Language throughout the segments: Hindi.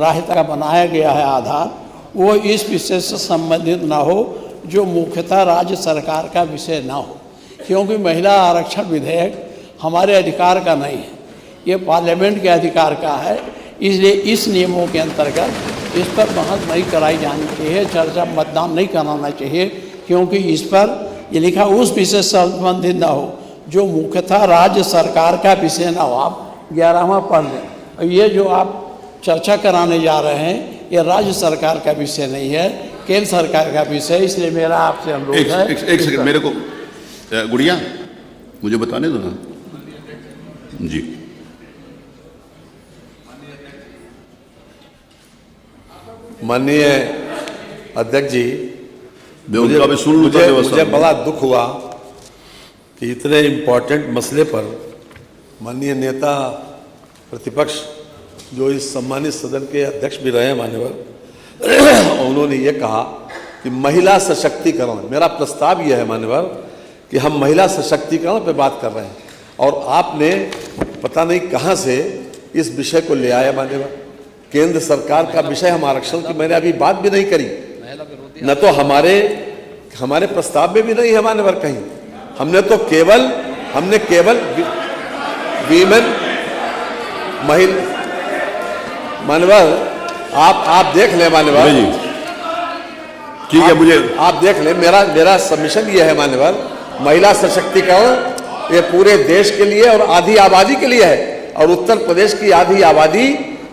राहिता का बनाया गया है आधार, वो इस विषय से संबंधित ना हो जो मुख्यतः राज्य सरकार का विषय ना हो, क्योंकि महिला आरक्षण विधेयक हमारे अधिकार का नहीं है, ये पार्लियामेंट के अधिकार का है। इसलिए इस नियमों के अंतर्गत इस पर बहस नहीं कराई जानी चाहिए, चर्चा मतदान नहीं कराना चाहिए, क्योंकि इस पर ये लिखा उस विषय से संबंधित ना हो जो मुख्यतः राज्य सरकार का विषय ना हो। आप 11वां पढ़ लें। और ये जो आप चर्चा कराने जा रहे हैं ये राज्य सरकार का विषय नहीं है, केंद्र सरकार का विषय। इसलिए मेरा आपसे अनुरोध है। एक सेकंड मेरे को गुड़िया मुझे बताने दो ना जी। माननीय अध्यक्ष जी, मुझे बड़ा दुख हुआ कि इतने इम्पोर्टेंट मसले पर माननीय नेता प्रतिपक्ष जो इस सम्मानित सदन के अध्यक्ष भी रहे हैं मान्यवर, उन्होंने ये कहा कि महिला सशक्तिकरण, मेरा प्रस्ताव यह है मान्यवर कि हम महिला सशक्तिकरण पे बात कर रहे हैं और आपने पता नहीं कहाँ से इस विषय को ले आया मान्यवर। केंद्र सरकार का विषय हम आरक्षण की मैंने अभी बात भी नहीं करी, न तो हमारे प्रस्ताव में भी नहीं है मान्यवर कहीं। हमने केवल वीमेन महिला मान्यवर आप देख लें मान्यवर, ठीक है, मुझे आप देख लें। मेरा सबमिशन ये है मान्यवर, महिला सशक्तिकरण ये पूरे देश के लिए और आधी आबादी के लिए है, और उत्तर प्रदेश की आधी आबादी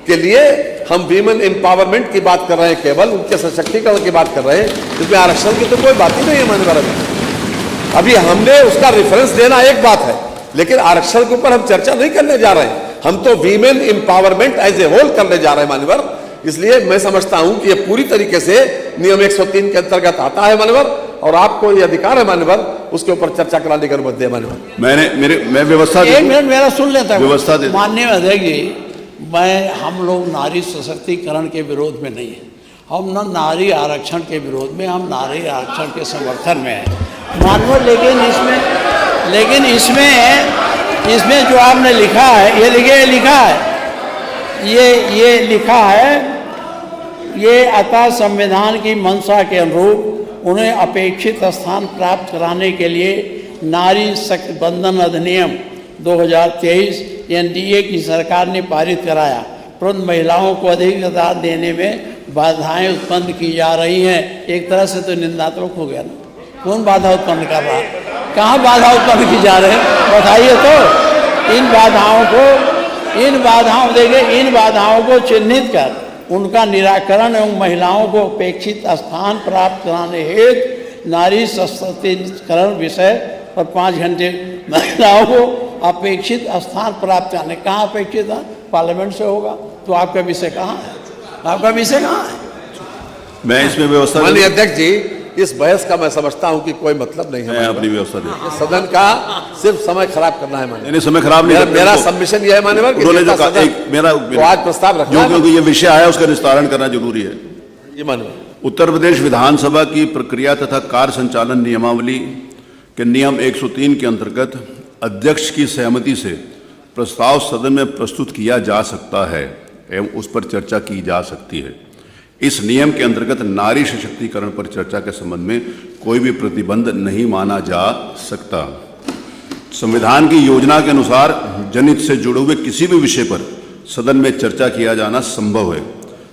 के लिए हम वीमेन एम्पावरमेंट की बात कर रहे हैं, केवल उनके सशक्तिकरण की बात कर रहे हैं, जिसमें आरक्षण की तो कोई बात ही नहीं है मान्यवर। अभी हमने उसका रेफरेंस देना एक बात है, लेकिन आरक्षण के ऊपर हम चर्चा नहीं करने जा रहे हैं, हम तो women empowerment as a whole करने जा रहे हैं मान्यवर। इसलिए मैं समझता हूं कि ये पूरी तरीके से नियम 103 के अंतर्गत आता है मान्यवर, और आपको ये अधिकार है मान्यवर उसके ऊपर चर्चा कराने की अनुमति दे मान्यवर। मैं व्यवस्था एक मिनट मेरा सुन लेता हूं। व्यवस्था दे। माननीय अध्यक्ष जी, हम लोग नारी सशक्तिकरण के विरोध में नहीं है, हम न नारी आरक्षण के विरोध में, हम नारी आरक्षण के समर्थन में है मानव। लेकिन इसमें जो आपने लिखा है, ये लिखा है, ये अतः संविधान की मंशा के अनुरूप उन्हें अपेक्षित स्थान प्राप्त कराने के लिए नारी शक्ति बंधन अधिनियम 2023 एनडीए की सरकार ने पारित कराया, परंतु महिलाओं को अधिक अधिकार देने में बाधाएं उत्पन्न की जा रही हैं। एक तरह से तो निंदात्मक हो गया ना। कौन बाधा उत्पन्न कर रहा है? कहाँ बाधा उत्पन्न की जा रहे हैं बताइए तो। इन बाधाओं को चिन्हित कर उनका निराकरण एवं महिलाओं को अपेक्षित स्थान प्राप्त कराने हेतु नारी सशक्तिकरण विषय पर 5 घंटे महिलाओं को अपेक्षित स्थान प्राप्त करने। कहाँ अपेक्षित है? पार्लियामेंट से होगा। तो आपका विषय कहाँ है? मैं इसमें व्यवस्था माननीय अध्यक्ष जी, इस बहस का मैं समझता हूं कि कोई मतलब नहीं है। अपनी व्यवस्था दे। सदन का सिर्फ समय खराब करना है माननीय। समय खराब नहीं। मेरा सबमिशन यह है माननीय कि आज प्रस्ताव रखा, क्योंकि ये विषय आया उसका निस्तारण करना जरूरी है। ये माननीय उत्तर प्रदेश विधानसभा की प्रक्रिया तथा कार्य संचालन नियमावली के नियम 103 के अंतर्गत अध्यक्ष की सहमति से प्रस्ताव सदन में प्रस्तुत किया जा सकता है एवं उस पर चर्चा की जा सकती है। इस नियम के अंतर्गत नारी सशक्तिकरण पर चर्चा के संबंध में कोई भी प्रतिबंध नहीं माना जा सकता। संविधान की योजना के अनुसार जनहित से जुड़े हुए किसी भी विषय पर सदन में चर्चा किया जाना संभव है।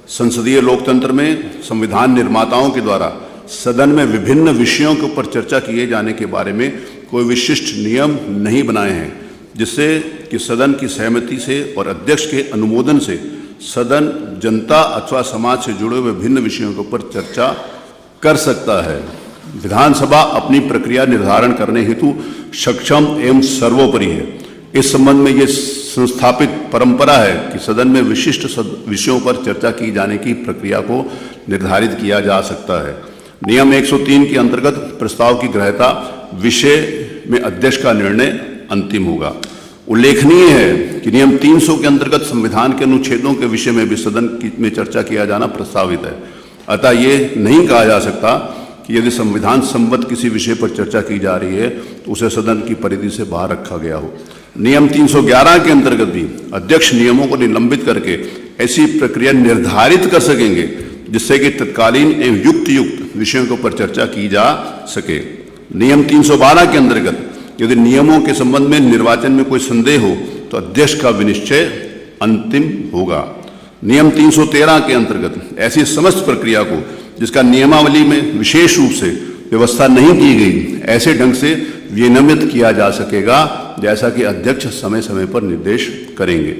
संसदीय लोकतंत्र में संविधान निर्माताओं के द्वारा सदन में विभिन्न विषयों के ऊपर चर्चा किए जाने के बारे में कोई विशिष्ट नियम नहीं बनाए हैं, जिससे कि सदन की सहमति से और अध्यक्ष के अनुमोदन से सदन जनता अथवा समाज से जुड़े हुए विभिन्न विषयों के ऊपर चर्चा कर सकता है। विधानसभा अपनी प्रक्रिया निर्धारण करने हेतु सक्षम एवं सर्वोपरि है। इस संबंध में ये संस्थापित परंपरा है कि सदन में विशिष्ट विषयों पर चर्चा की जाने की प्रक्रिया को निर्धारित किया जा सकता है। नियम 103 के अंतर्गत प्रस्ताव की ग्रह्यता विषय में अध्यक्ष का निर्णय अंतिम होगा। उल्लेखनीय है कि नियम 300 के अंतर्गत संविधान के अनुच्छेदों के विषय में भी सदन में चर्चा किया जाना प्रस्तावित है। अतः ये नहीं कहा जा सकता कि यदि संविधान संबद्ध किसी विषय पर चर्चा की जा रही है तो उसे सदन की परिधि से बाहर रखा गया हो। नियम 311 के अंतर्गत भी अध्यक्ष नियमों को निलंबित करके ऐसी प्रक्रिया निर्धारित कर सकेंगे जिससे कि तत्कालीन एवं युक्त विषयों के ऊपर चर्चा की जा सके। नियम 312 के अंतर्गत यदि नियमों के संबंध में निर्वाचन में कोई संदेह हो तो अध्यक्ष का विनिश्चय अंतिम होगा। नियम 313 के अंतर्गत ऐसी समस्त प्रक्रिया को जिसका नियमावली में विशेष रूप से व्यवस्था नहीं की गई, ऐसे ढंग से विनियमित किया जा सकेगा जैसा कि अध्यक्ष समय समय पर निर्देश करेंगे।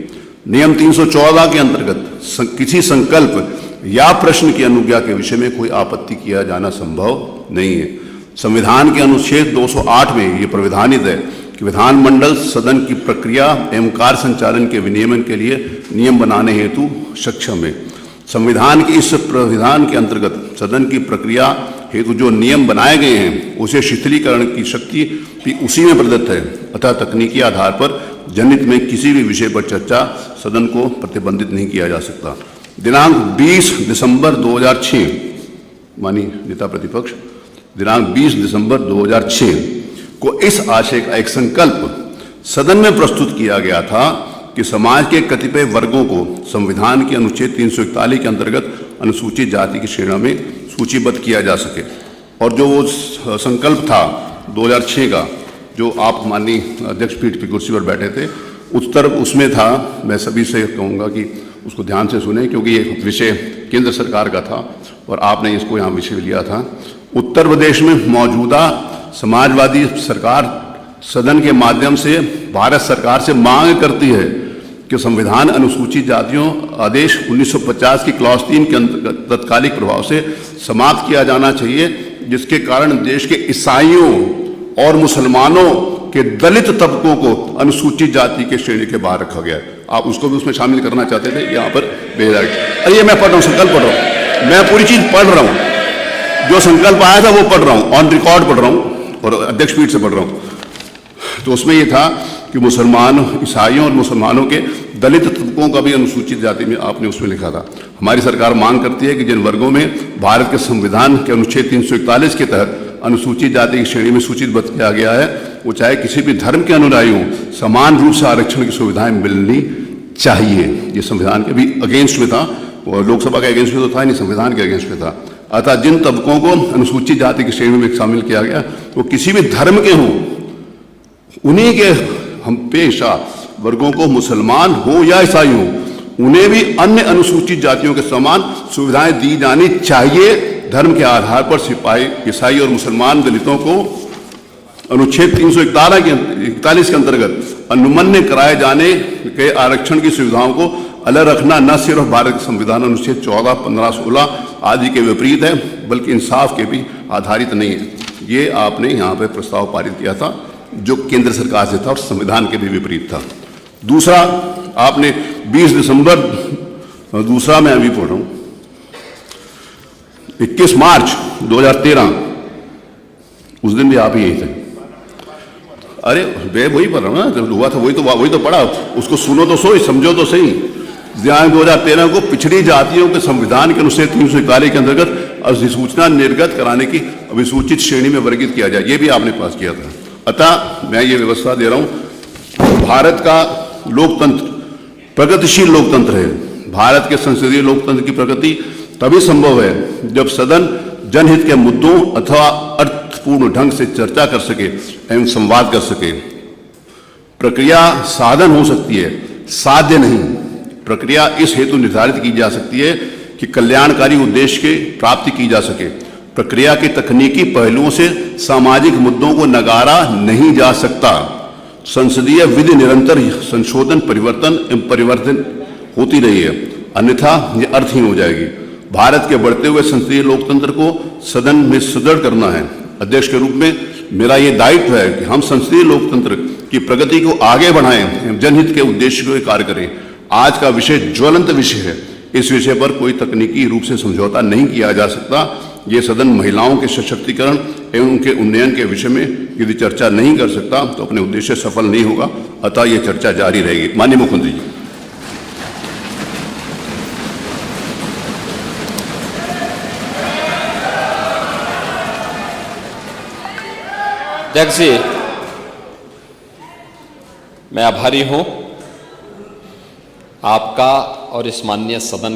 नियम 314 के अंतर्गत किसी संकल्प या प्रश्न की अनुज्ञा के विषय में कोई आपत्ति किया जाना संभव नहीं है। संविधान के अनुच्छेद 208 में यह प्राविधानित है कि विधानमंडल सदन की प्रक्रिया एवं कार्य संचालन के विनियमन के लिए नियम बनाने हेतु सक्षम है। संविधान के इस प्राविधान के अंतर्गत सदन की प्रक्रिया हेतु जो नियम बनाए गए हैं उसे शिथिलीकरण की शक्ति भी उसी में प्रदत्त है। अतः तकनीकी आधार पर जनहित में किसी भी विषय पर चर्चा सदन को प्रतिबंधित नहीं किया जा सकता। दिनांक 20 दिसंबर 2006 माननीय नेता प्रतिपक्ष, दिनांक 20 दिसंबर 2006 को इस आशय का एक संकल्प सदन में प्रस्तुत किया गया था कि समाज के कतिपय वर्गों को संविधान के अनुच्छेद 341 के अंतर्गत अनुसूचित जाति की श्रेणी में सूचीबद्ध किया जा सके। और जो वो संकल्प था 2006 का, जो आप माननीय अध्यक्ष पीठ की कुर्सी पर बैठे थे, उत्तर उसमें था, मैं सभी से कहूँगा कि उसको ध्यान से सुने क्योंकि ये विषय केंद्र सरकार का था और आपने इसको यहाँ विषय लिया था। उत्तर प्रदेश में मौजूदा समाजवादी सरकार सदन के माध्यम से भारत सरकार से मांग करती है कि संविधान अनुसूचित जातियों आदेश 1950 की क्लॉज 3 के तत्कालिक प्रभाव से समाप्त किया जाना चाहिए, जिसके कारण देश के ईसाइयों और मुसलमानों के दलित तबकों को अनुसूचित जाति के श्रेणी के बाहर रखा गया है। आप उसको भी उसमें शामिल करना चाहते थे, यहाँ पर बेहद। अरे मैं पढ़ रहा हूँ, संकल्प पढ़ रहा हूँ, मैं पूरी चीज पढ़ रहा हूँ, जो संकल्प आया था वो पढ़ रहा हूँ, ऑन रिकॉर्ड पढ़ रहा हूँ और अध्यक्ष पीठ से पढ़ रहा हूँ। तो उसमें ये था कि मुसलमान, ईसाइयों और मुसलमानों के दलित तबकों का भी अनुसूचित जाति में आपने उसमें लिखा था। हमारी सरकार मांग करती है कि जिन वर्गों में भारत के संविधान के अनुच्छेद 341 के तहत अनुसूचित जाति की श्रेणी में सूचीबद्ध किया गया है, वो चाहे किसी भी धर्म के अनुयायी हों, समान रूप से आरक्षण की सुविधाएं मिलनी चाहिए। ये संविधान के भी अगेंस्ट में था, और लोकसभा के अगेंस्ट में तो था नहीं, संविधान के अगेंस्ट में था। अतः जिन तबकों को अनुसूचित जाति की श्रेणी में शामिल किया गया वो किसी भी धर्म के हों, उन्हीं के हम पेशा वर्गों को, मुसलमान हो या ईसाई हो, उन्हें भी अन्य अनुसूचित जातियों के समान सुविधाएं दी जानी चाहिए। धर्म के आधार पर सिपाही, ईसाई और मुसलमान दलितों को अनुच्छेद 341 के अंतर्गत अनुमन्य कराए जाने के आरक्षण की सुविधाओं को अलग रखना न सिर्फ भारत के संविधान अनुच्छेद 14, 15, 16 आदि के विपरीत है, बल्कि इंसाफ के भी आधारित नहीं है। ये आपने यहाँ पे प्रस्ताव पारित किया था जो केंद्र सरकार से था और संविधान के भी विपरीत था। दूसरा, आपने 20 दिसंबर, दूसरा मैं अभी पढ़ रहा हूँ, 21 मार्च 2013, उस दिन भी आप ही यही थे। अरे मैं वही पढ़ रहा हूँ ना, जब हुआ था वही तो पढ़ा, उसको सुनो तो सही, समझो तो सही। दिनांक 2013 को पिछड़ी जातियों के संविधान के अनुच्छेद 341 के अंतर्गत अधिसूचना निर्गत कराने की अभिसूचित श्रेणी में वर्गीकृत किया जाए, ये भी आपने पास किया था। अतः मैं ये व्यवस्था दे रहा हूँ, भारत का लोकतंत्र प्रगतिशील लोकतंत्र है। भारत के संसदीय लोकतंत्र की प्रगति तभी संभव है जब सदन जनहित के मुद्दों अथवा अर्थपूर्ण ढंग से चर्चा कर सके एवं संवाद कर सके। प्रक्रिया साधन हो सकती है, साध्य नहीं। प्रक्रिया इस हेतु निर्धारित की जा सकती है कि कल्याणकारी उद्देश्य की प्राप्ति की जा सके। प्रक्रिया के तकनीकी पहलुओं से सामाजिक मुद्दों को नकारा नहीं जा सकता। संसदीय विधि निरंतर संशोधन, परिवर्तन एवं परिवर्तन होती रही है, अन्यथा ये अर्थहीन हो जाएगी। भारत के बढ़ते हुए संसदीय लोकतंत्र को सदन में सुदृढ़ करना है। अध्यक्ष के रूप में मेरा ये दायित्व है कि हम संसदीय लोकतंत्र की प्रगति को आगे बढ़ाएं, जनहित के उद्देश्य को कार्य करें। आज का विषय ज्वलंत विषय है, इस विषय पर कोई तकनीकी रूप से समझौता नहीं किया जा सकता। ये सदन महिलाओं के सशक्तिकरण एवं उनके उन्नयन के विषय में यदि चर्चा नहीं कर सकता तो अपने उद्देश्य सफल नहीं होगा। अतः ये चर्चा जारी रहेगी। माननीय मुख्यमंत्री जी। अध्यक्ष जी, मैं आभारी हूं आपका और इस माननीय सदन